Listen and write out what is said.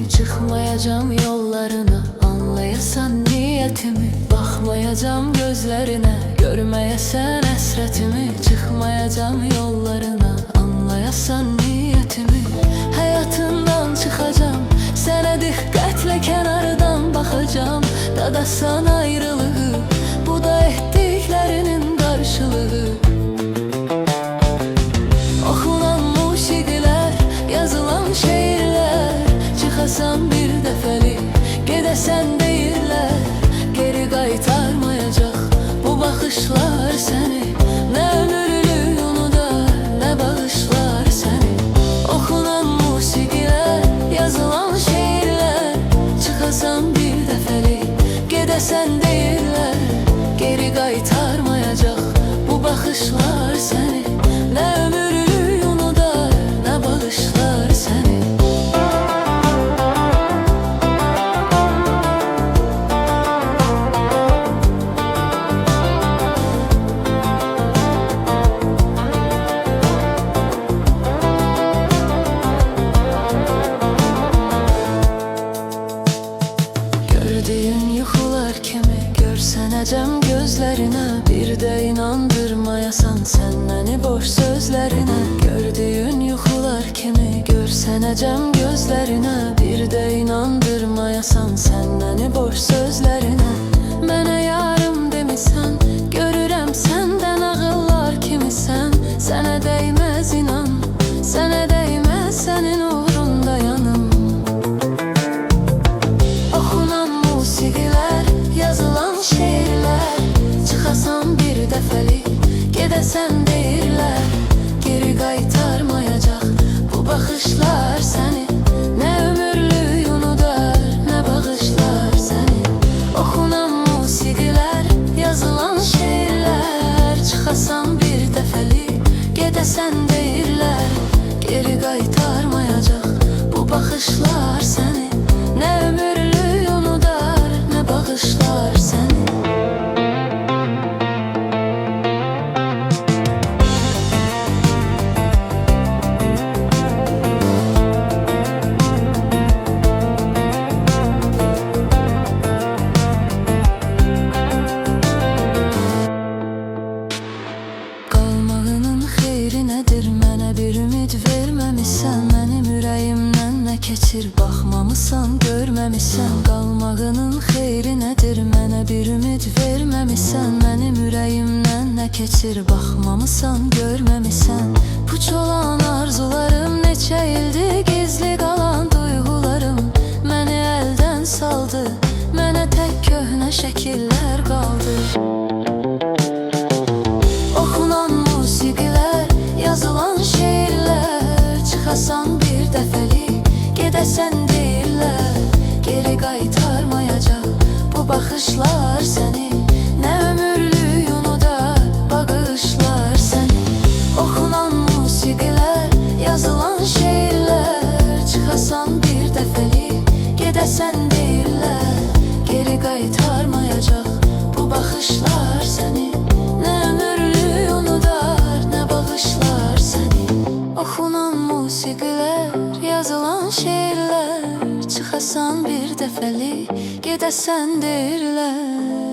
Çıkmayacağım yollarına, anlayasan niyetimi. Bakmayacağım gözlerine, görmeyesen esretimi. Çıkmayacağım yollarına, anlayasan niyetimi. Hayatından çıkacağım, sana dikkatle kenardan bakacağım. Dadasan ayrılığı, bu da ettiklerinin karşılığı. Okunan musiqiler, yazılan şiirler, çıkasan bir defeli, gedesen deyirler. Geri qaytarmayacak bu bakışlar seni, ne ömürlük unudar, ne bağışlar seni. Okunan musiqiler, yazılan şiirler, çıkasan bir defeli, gedesen deyirlər. Geri qaytarmayacak bu bakışlar seni, ne ömürlük unudar, ne bağışlar seni. Gördüğün yuxular kimi görsənəcəm gözlərinə. Bir də inandırmayasan sən məni boş sözlərinə. Gördüğün yuxular kimi görsənəcəm gözlərinə. Bir də inandırmayasan sən məni boş sözlərinə. Mənə yarım demisən, görürəm səndən ağıllar kimisən. Sənə dəyməz inan, sənə dəyməz sənin uğrunda yanım. Okunan musiqiler, yazılan şiirler, çıkasan bir defeli, gedesen deyirlər. Geri qaytarmayacak bu bakışlar seni, ne ömürlük unudar, ne bağışlar seni. Okunan musiqiler, yazılan şiirler, çıkasan bir defeli, gedesen deyirlər. Geri qaytarmayacak bu bakışlar seni, ne ömürlük unudar, ne bağışlar seni. Qalmağının xeyri nədir, mənə bir ümid verməmisən. Mənim ürəyimdən nə keçir, baxmamısan, görməmisən. Qalmağının xeyri nədir, mənə bir ümid verməmisən. Mənim ürəyimdən nə keçir, baxmamısan, görməmisən. Puç olan arzularım, neçə ildir gizli qalan duyğularım məni əldən saldı, mənə tək köhnə şəkillər qaldı. Okunan musiqiler, yazılan şiirler, çıkasan bir defeli, gedesen deyirlər. Geri qaytarmayacak bu bakışlar seni, ne ömürlük unudar, bağışlar seni. Okunan musiqiler, yazılan şiirler, çıkasan bir defeli, gedesen deyirlər. Geri qaytarmayacak bu bakışlar seni, ne ömürlük unudar, ne bağışlar seni. Okunan musiqiler, yazılan şiirler, çıkasan bir defeli, gedesen deyirlər.